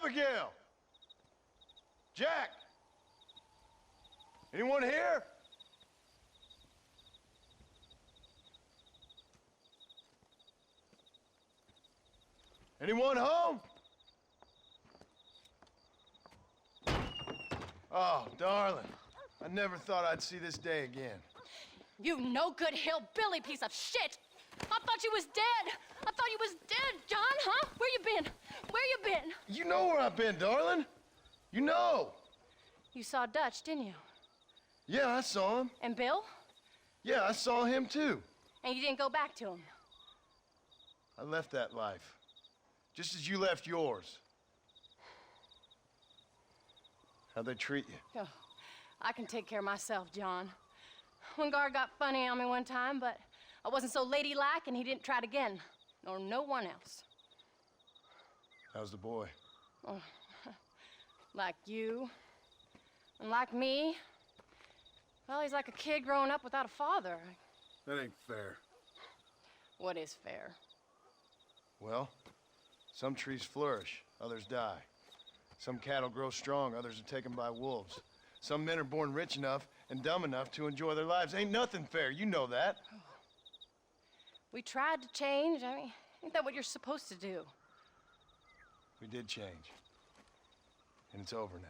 Abigail! Jack! Anyone here? Anyone home? Oh, darling. I never thought I'd see this day again. You no-good hillbilly piece of shit! I thought you was dead! I thought you was dead, John, huh? Where you been? Where you been? You know where I've been, darling. You know. You saw Dutch, didn't you? Yeah, I saw him. And Bill? Yeah, I saw him too. And you didn't go back to him? I left that life. Just as you left yours. How'd they treat you? Oh, I can take care of myself, John. Wingard got funny on me one time, but I wasn't so ladylike and he didn't try it again. Nor no one else. How's the boy? Oh, like you. And like me. Well, he's like a kid growing up without a father. That ain't fair. What is fair? Well, some trees flourish, others die. Some cattle grow strong, others are taken by wolves. Some men are born rich enough and dumb enough to enjoy their lives. Ain't nothing fair, you know that. We tried to change. I mean, ain't that what you're supposed to do? We did change. And it's over now.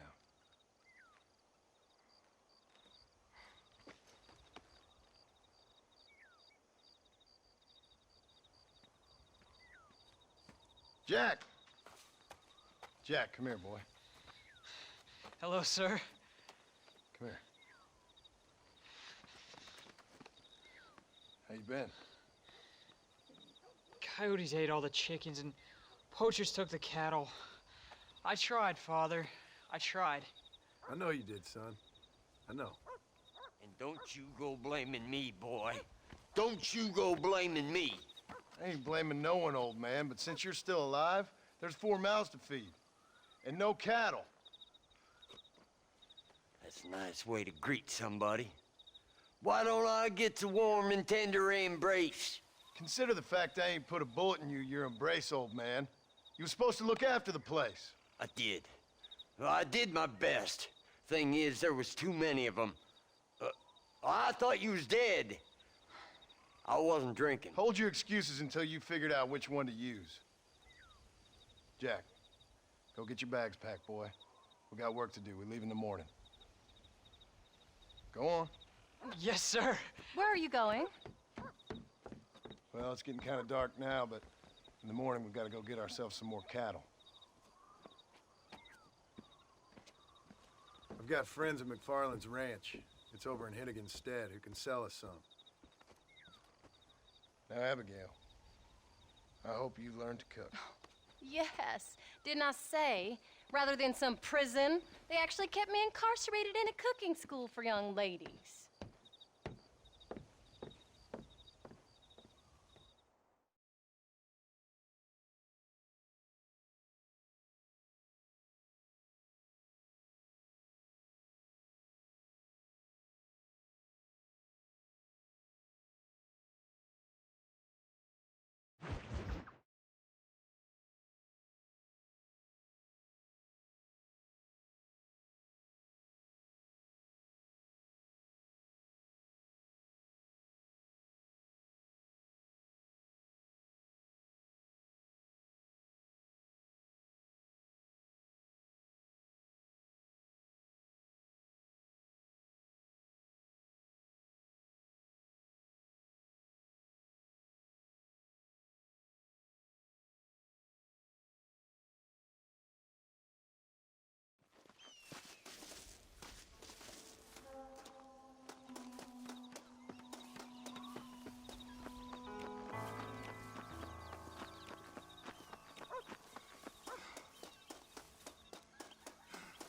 Jack! Jack, come here, boy. Hello, sir. Come here. How you been? Coyotes ate all the chickens and poachers took the cattle. I tried, Father. I tried. I know you did, son. I know. And don't you go blaming me, boy. Don't you go blaming me. I ain't blaming no one, old man, but since you're still alive, there's 4 mouths to feed. And no cattle. That's a nice way to greet somebody. Why don't I get the warm and tender embrace? Consider the fact I ain't put a bullet in your embrace, old man. You were supposed to look after the place. I did. Well, I did my best. Thing is, there was too many of them. I thought you was dead. I wasn't drinking. Hold your excuses until you figured out which one to use. Jack, go get your bags packed, boy. We got work to do. We leave in the morning. Go on. Yes, sir. Where are you going? Well, it's getting kind of dark now, but in the morning we've got to go get ourselves some more cattle. I've got friends at McFarland's ranch. It's over in Hennigan's stead who can sell us some. Now, Abigail, I hope you learned to cook. Yes. Didn't I say, rather than some prison, they actually kept me incarcerated in a cooking school for young ladies.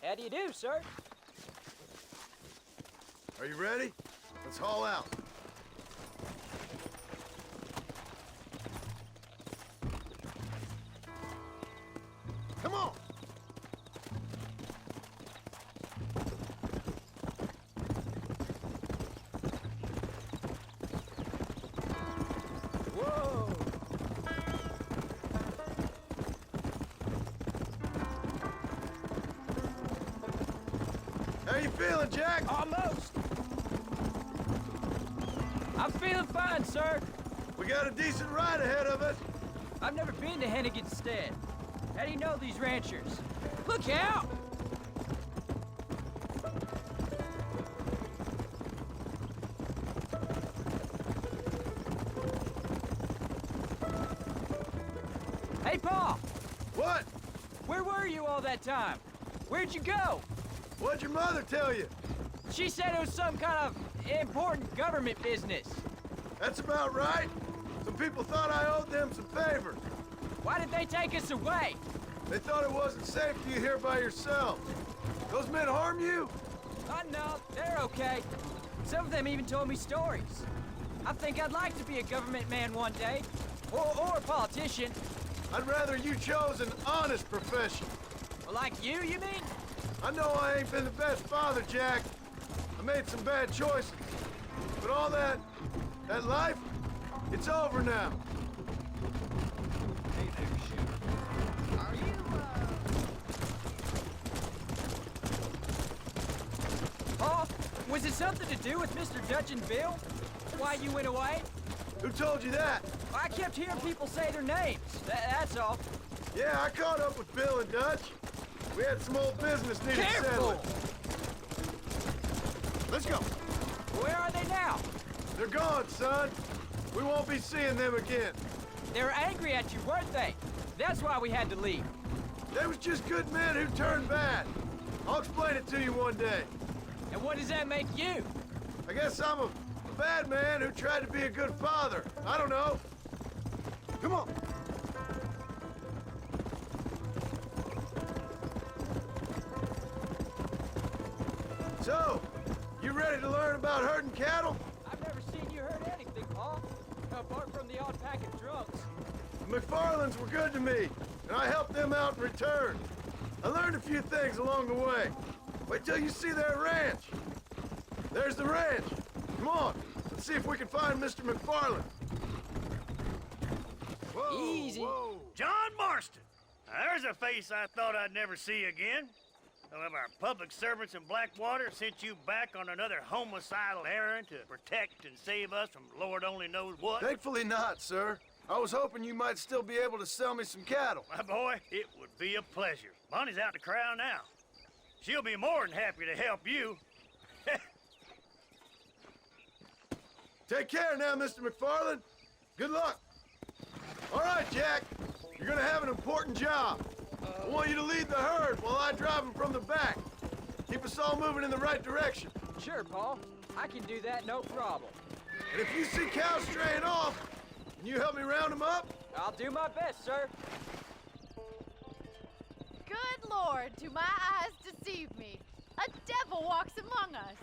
How do you do, sir? Are you ready? Let's haul out. Come on! Whoa! feeling, Jack? Almost. I'm feeling fine, sir. We got a decent ride ahead of us. I've never been to Hennigan's Stead. How do you know these ranchers? Look out! Hey, Paul! What? Where were you all that time? Where'd you go? What'd your mother tell you? She said it was some kind of important government business. That's about right. Some people thought I owed them some favors. Why did they take us away? They thought it wasn't safe for you here by yourself. Those men harm you? No, they're okay. Some of them even told me stories. I think I'd like to be a government man one day. Or a politician. I'd rather you chose an honest profession. Like you mean? I know I ain't been the best father, Jack. I made some bad choices. But all that life, it's over now. Hey there, Shooter. Are you, Paul, was it something to do with Mr. Dutch and Bill? Why you went away? Who told you that? I kept hearing people say their names. That's all. Yeah, I caught up with Bill and Dutch. We had some old business needed Careful! settling. Let's go. Where are they now? They're gone, son. We won't be seeing them again. They were angry at you, weren't they? That's why we had to leave. They was just good men who turned bad. I'll explain it to you one day. And what does that make you? I guess I'm a bad man who tried to be a good father. I don't know. Come on. So, you ready to learn about herding cattle? I've never seen you hurt anything, Paul. Apart from the odd pack of drunks. The McFarlands were good to me, and I helped them out in return. I learned a few things along the way. Wait till you see their ranch. There's the ranch. Come on, let's see if we can find Mr. McFarland. Whoa, Easy. Whoa. John Marston. Now, there's a face I thought I'd never see again. Some of our public servants in Blackwater sent you back on another homicidal errand to protect and save us from Lord only knows what. Thankfully not, sir. I was hoping you might still be able to sell me some cattle. My boy, it would be a pleasure. Bonnie's out to corral now. She'll be more than happy to help you. Take care now, Mr. McFarland. Good luck. All right, Jack. You're gonna have an important job. I want you to lead the herd while I drive them from the back. Keep us all moving in the right direction. Sure, Paul. I can do that, no problem. And if you see cows straying off, can you help me round them up? I'll do my best, sir. Good Lord, do my eyes deceive me? A devil walks among us.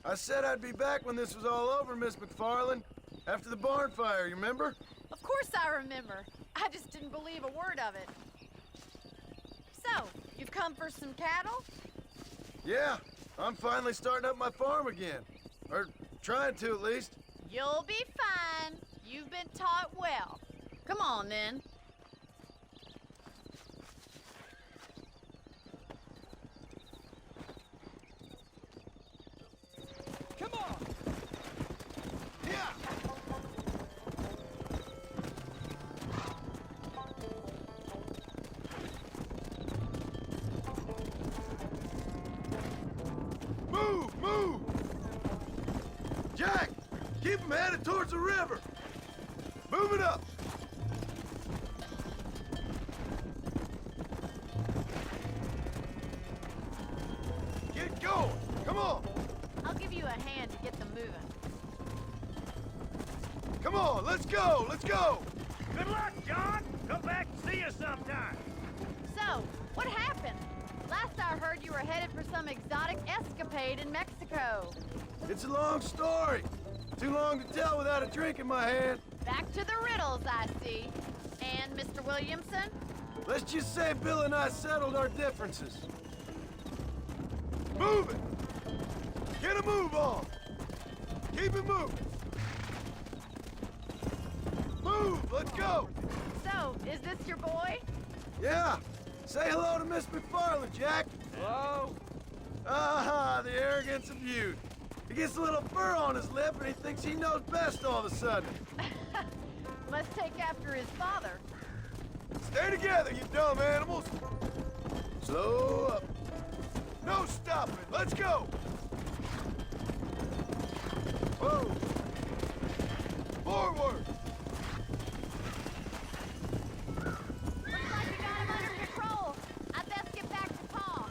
I said I'd be back when this was all over, Miss McFarland. After the barn fire, you remember? Of course I remember. I just didn't believe a word of it. So, you've come for some cattle? Yeah, I'm finally starting up my farm again. Or trying to, at least. You'll be fine. You've been taught well. Come on, then. Come on! Yeah! Move! Move! Jack! Keep them headed towards the river! Move it up! Get going! Come on! I'll give you a hand to get them moving. Come on, let's go! Let's go! Good luck, John. Come back and see us sometime. So, what happened? Last I heard you were headed for some exotic escapade in Mexico. It's a long story. Too long to tell without a drink in my hand. Back to the riddles, I see. And Mr. Williamson? Let's just say Bill and I settled our differences. Move it! Get a move on! Keep it moving! Move! Let's go! So, is this your boy? Yeah! Say hello to Miss McFarland, Jack! Hello? Ah, the arrogance of youth. He gets a little fur on his lip and he thinks he knows best all of a sudden. Must take after his father. Stay together, you dumb animals. Slow up. No stopping. Let's go. Whoa. Forward. Looks like you got him under control. I best get back to Pa.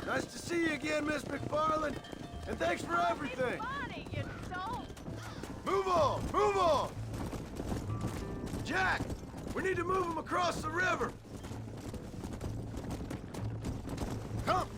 Nice to see you again, Miss McFarland. And thanks for everything. Funny, you don't. Move on! Move on! Jack! We need to move him across the river! Come!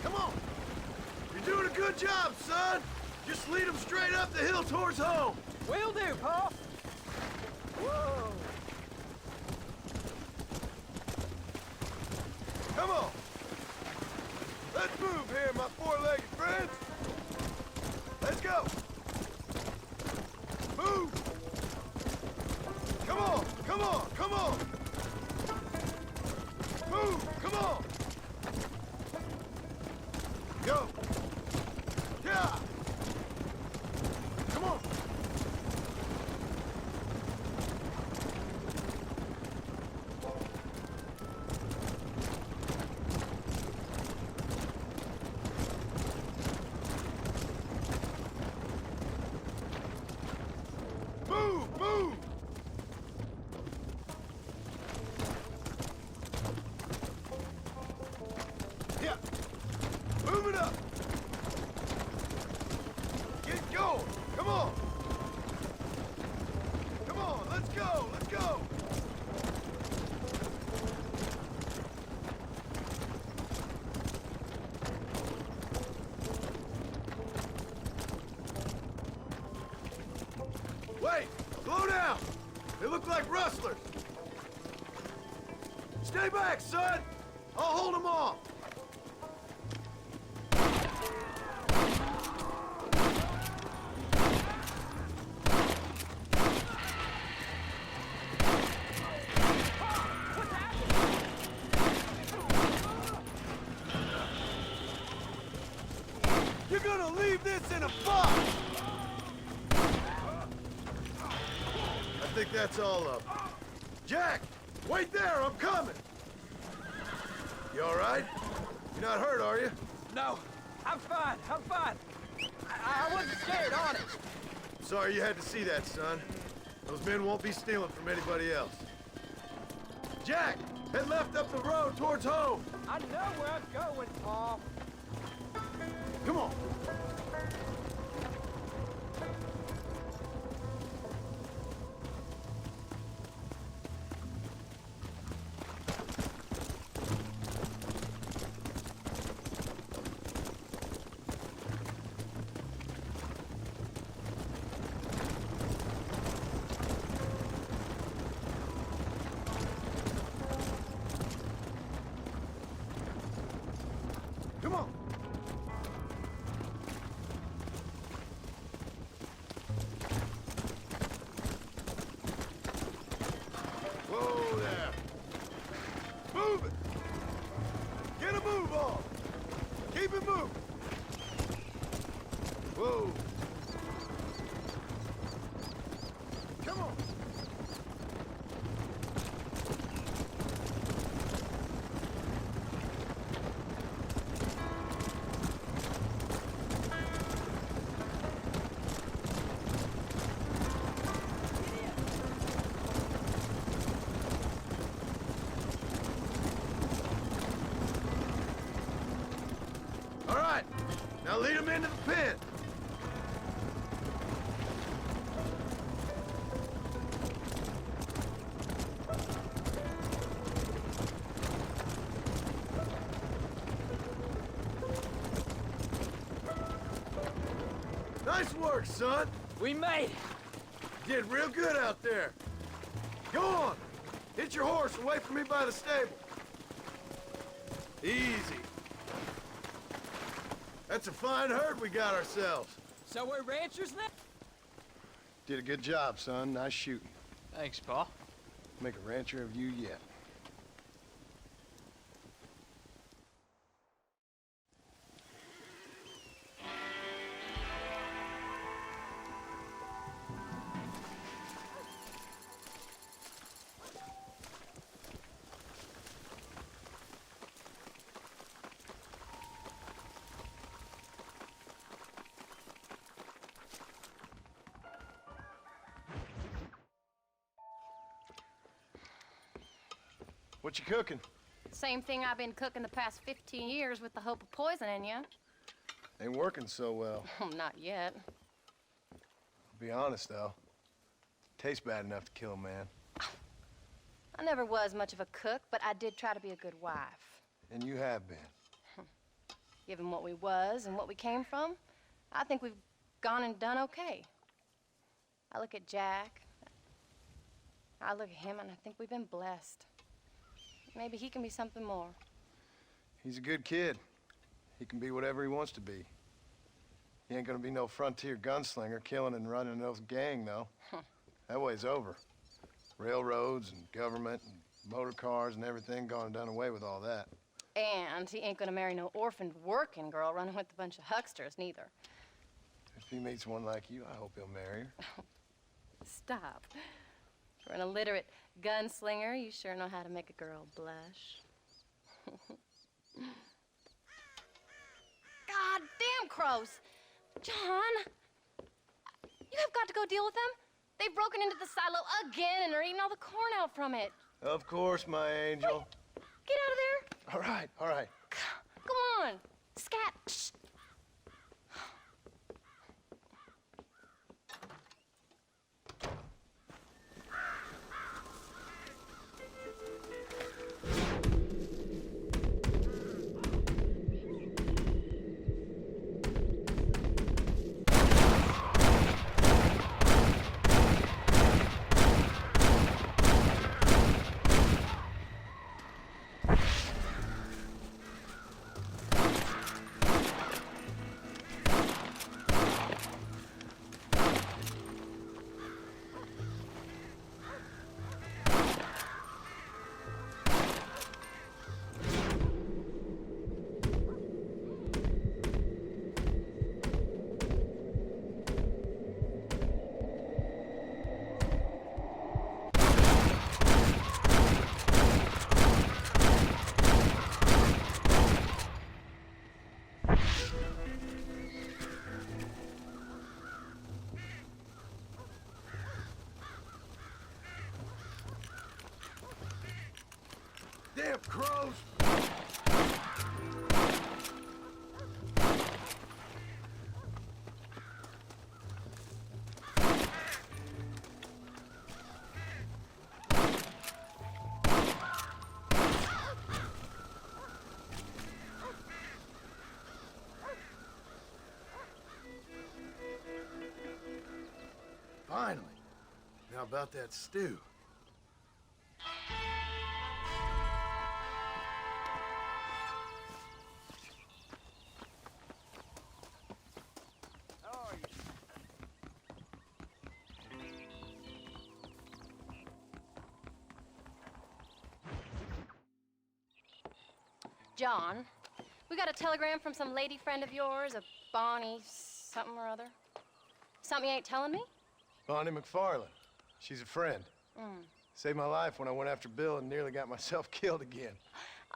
Come on! You're doing a good job, son! Just lead him straight up the hill towards home! Will do, Pa. Whoa. Come on! Let's move here, my four-legged friends! Let's go! Move! Come on! Come on! Come on! Move! Come on! Go! Yeah! Come on! Move! Move! Yeah! Move it up! Get going! Come on! Come on, let's go! Let's go! Wait! Slow down! They look like rustlers! Stay back, son! I'll hold them off! You're gonna leave this in a box! I think that's all of them. Jack! Wait there, I'm coming! You all right? You're not hurt, are you? No, I'm fine. I'm fine. I wasn't scared, honest. Sorry you had to see that, son. Those men won't be stealing from anybody else. Jack! Head left up the road towards home! I know where I'm going, Pa. Come on! Come on! Whoa there! Move it! Get a move on! Keep it moving! Whoa! Come on! All right, now lead them into the pen. Nice work, son. We made it. You did real good out there. Go on. Hit your horse and wait for me by the stable. Easy. That's a fine herd we got ourselves. So we're ranchers now? Did a good job, son. Nice shooting. Thanks, Pa. Make a rancher of you yet. What you cooking? Same thing I've been cooking the past 15 years with the hope of poisoning you. Ain't working so well. Not yet. Be honest, though. Tastes bad enough to kill a man. I never was much of a cook, but I did try to be a good wife. And you have been. Given what we was and what we came from, I think we've gone and done okay. I look at Jack. I look at him, and I think we've been blessed. Maybe he can be something more. He's a good kid. He can be whatever he wants to be. He ain't gonna be no frontier gunslinger killing and running no gang, though. That way's over. Railroads and government and motor cars and everything gone and done away with all that. And he ain't gonna marry no orphaned working girl running with a bunch of hucksters, neither. If he meets one like you, I hope he'll marry her. Stop. For an illiterate gunslinger, you sure know how to make a girl blush. God damn crows! John! You have got to go deal with them. They've broken into the silo again and are eating all the corn out from it. Of course, my angel. Get out of there. All right, all right. Come on. Scat. Shh. Damn crows! Finally. Now about that stew. John, we got a telegram from some lady friend of yours, a Bonnie something or other. Something you ain't telling me? Bonnie McFarland. She's a friend. Saved my life when I went after Bill and nearly got myself killed again.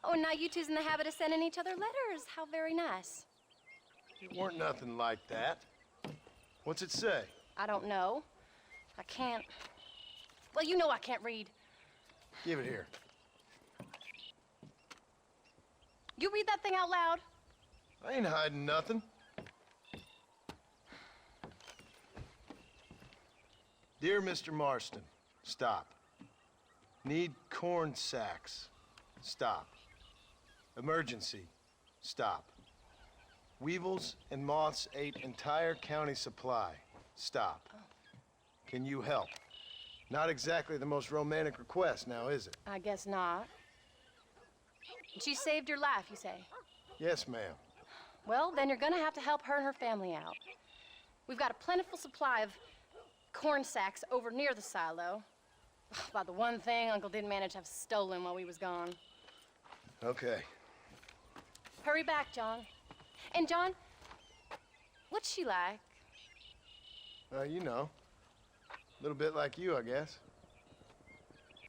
Oh, and now you two's in the habit of sending each other letters. How very nice. It weren't nothing like that. What's it say? I don't know. I can't. Well, you know I can't read. Give it here. You read that thing out loud. I ain't hiding nothing. Dear Mr. Marston, stop. Need corn sacks. Stop. Emergency. Stop. Weevils and moths ate entire county supply. Stop. Can you help? Not exactly the most romantic request now, is it? I guess not. And she saved your life, you say? Yes, ma'am. Well, then you're gonna have to help her and her family out. We've got a plentiful supply of corn sacks over near the silo. About the one thing Uncle didn't manage to have stolen while we was gone. Okay. Hurry back, John. And John, what's she like? You know, a little bit like you, I guess.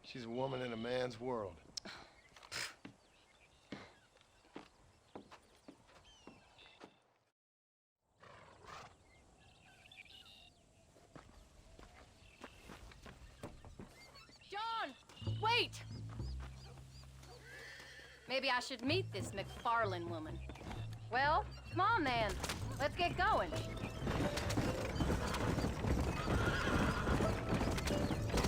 She's a woman in a man's world. John, wait! Maybe I should meet this McFarland woman. Well, come on then. Let's get going.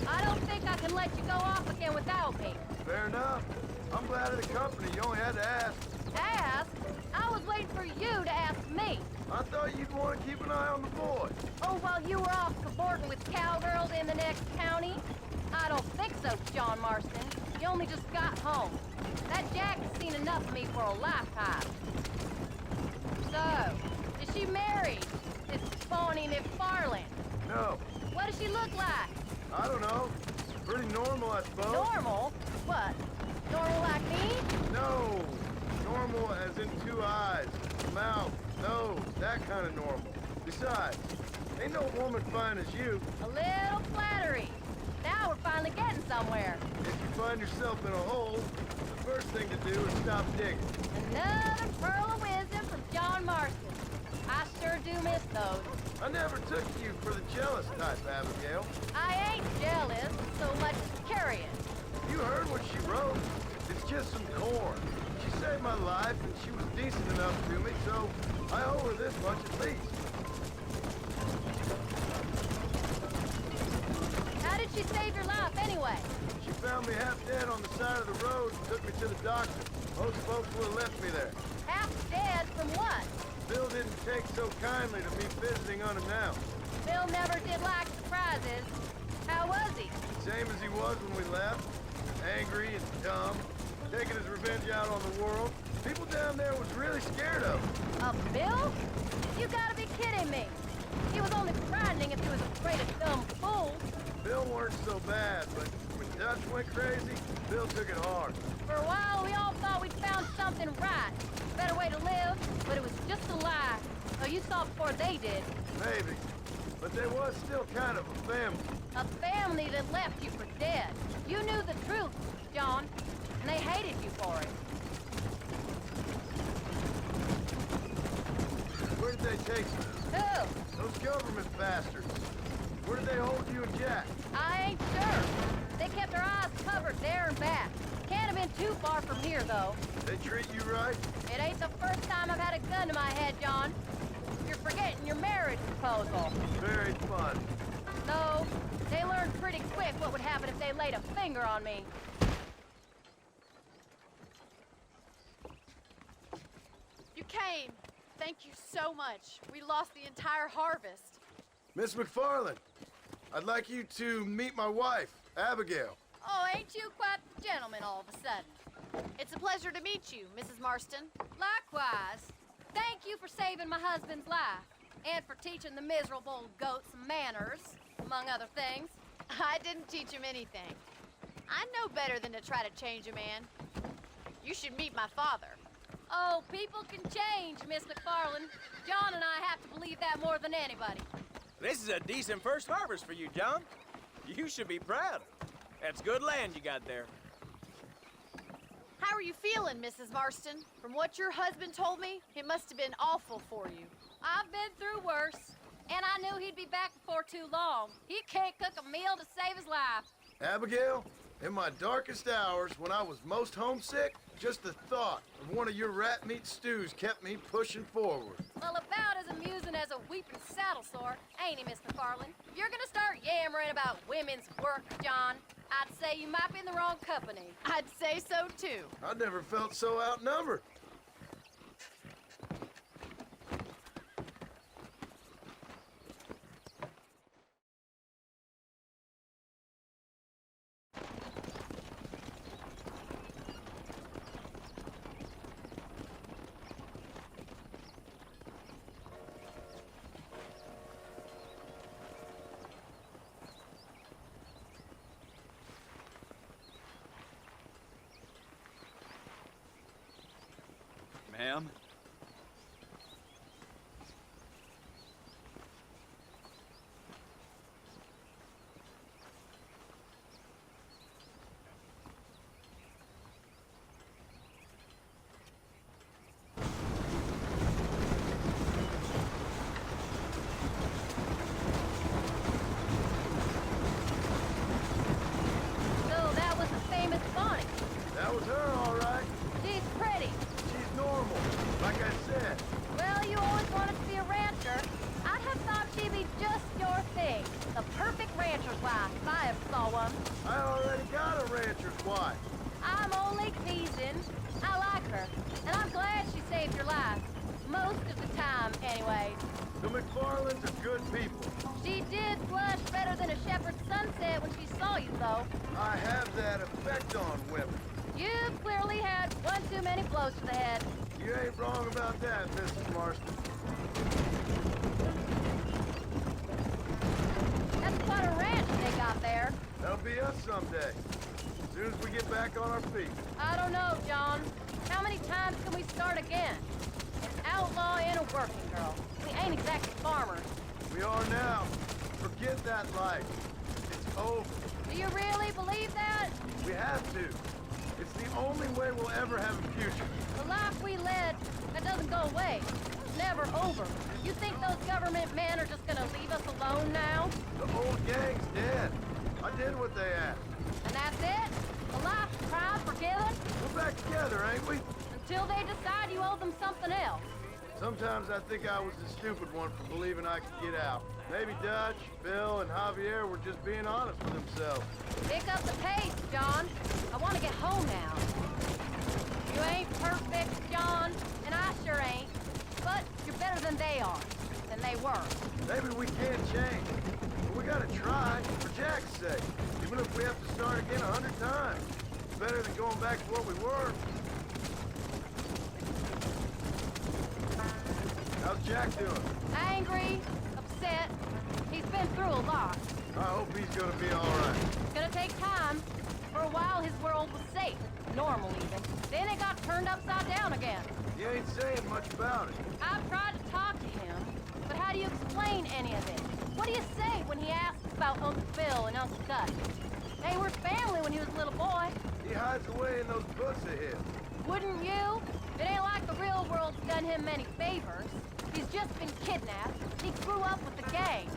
I don't think I can let you go off again without me. Fair enough. I'm glad of the company. You only had to ask. Ask? I was waiting for you to ask me. I thought you'd want to keep an eye on the boy. Oh, while you were off cavorting with cowgirls in the next county? I don't think so, John Marston. You only just got home. That Jack has seen enough of me for a lifetime. So, is she married? This phony McFarland? No, What does she look like? I don't know. Pretty normal, I suppose. Normal? What? Normal like me? No. Normal as in 2 eyes, mouth, nose, that kind of normal. Besides, ain't no woman fine as you. A little flattery. Now we're finally getting somewhere. If you find yourself in a hole, the first thing to do is stop digging. Another pearl of wisdom from John Marston. I sure do miss those. I never took you for the jealous type, Abigail. I ain't jealous so much as curious. You heard what she wrote. It's just some corn. She saved my life, and she was decent enough to me, so I owe her this much at least. How did she save your life anyway? She found me half dead on the side of the road and took me to the doctor. Most folks would have left me there. Half dead from what? Bill didn't take so kindly to me visiting unannounced. Bill never did like surprises. How was he? Same as he was when we left. Angry and dumb. Taking his revenge out on the world. People down there was really scared of him. Of Bill? You gotta be kidding me. He was only frightening if he was afraid of dumb fools. Bill weren't so bad, but when Dutch went crazy, Bill took it hard. For a while, we all thought we'd found something right. Better way to live, but it was just a lie. Oh, you saw before they did. Maybe. But there was still kind of a family. A family that left you for dead. You knew the truth, John, and they hated you for it. Where did they take you? Who? Those government bastards. Where did they hold you and Jack? I ain't sure. They kept their eyes covered there and back. Can't have been too far from here, though. They treat you right? It ain't the first time I've had a gun to my head, John. You're forgetting your marriage proposal. Very fun. No, they learned pretty quick what would happen if they laid a finger on me. You came. Thank you so much. We lost the entire harvest. Miss McFarland, I'd like you to meet my wife, Abigail. Oh, ain't you quite the gentleman all of a sudden? It's a pleasure to meet you, Mrs. Marston. Likewise. Thank you for saving my husband's life. And for teaching the miserable goat some manners, among other things. I didn't teach him anything. I know better than to try to change a man. You should meet my father. Oh, people can change, Miss McFarland. John and I have to believe that more than anybody. This is a decent first harvest for you, John. You should be proud. That's good land you got there. How are you feeling, Mrs. Marston? From what your husband told me, it must have been awful for you. I've been through worse, and I knew he'd be back before too long. He can't cook a meal to save his life. Abigail, in my darkest hours, when I was most homesick, just the thought of one of your rat meat stews kept me pushing forward. Well, about as amusing as a weeping saddle sore, ain't he, Miss McFarland? If you're gonna start yammering about women's work, John, I'd say you might be in the wrong company. I'd say so, too. I never felt so outnumbered. ma'am. So that was the famous Bonnie. That was her, all right. She's pretty. She's normal, like I said. Well, you always wanted to be a rancher. I'd have thought she'd be just your thing. The perfect rancher's wife, if I ever saw one. I already got a rancher's wife. I'm only teasing. I like her, and I'm glad she saved your life. Most of the time, anyway. The McFarlands are good people. She did blush better than a shepherd's sunset when she saw you, though. I have that effect on women. You've clearly had one too many blows to the head. You ain't wrong about that, Mrs. Marston. That's quite a ranch they got there. That'll be us someday. As soon as we get back on our feet. I don't know, John. How many times can we start again? An outlaw and a working girl. We ain't exactly farmers. We are now. Forget that life. It's over. Do you really believe that? We have to. It's the only way we'll ever have a future. The life we led, that doesn't go away. It's never over. You think those government men are just gonna leave us alone now? The old gang's dead. I did what they asked. And that's it? A life tried, forgiven? We're back together, ain't we? Until they decide you owe them something else. Sometimes I think I was the stupid one for believing I could get out. Maybe Dutch, Bill, and Javier were just being honest with themselves. Pick up the pace, John. I want to get home now. You ain't perfect, John, and I sure ain't. But you're better than they are, than they were. Maybe we can't change. But we gotta try, for Jack's sake. Even if we have to start again 100 times. It's better than going back to what we were. How's Jack doing? Angry, upset. He's been through a lot. I hope he's gonna be all right. It's gonna take time. For a while, his world was safe. Normal, even. Then it got turned upside down again. He ain't saying much about it. I've tried to talk to him, but how do you explain any of it? What do you say when he asks about Uncle Bill and Uncle Dutch? They were family when he was a little boy. He hides away in those books of his. Wouldn't you? It ain't like the real world's done him many favors. He's just been kidnapped. He grew up with the gang.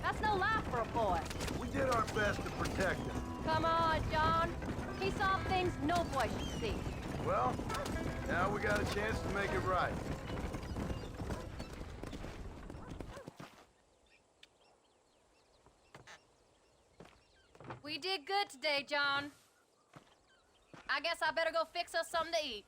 That's no life for a boy. We did our best to protect him. Come on, John. He saw things no boy should see. Well, now we got a chance to make it right. We did good today, John. I guess I better go fix us something to eat.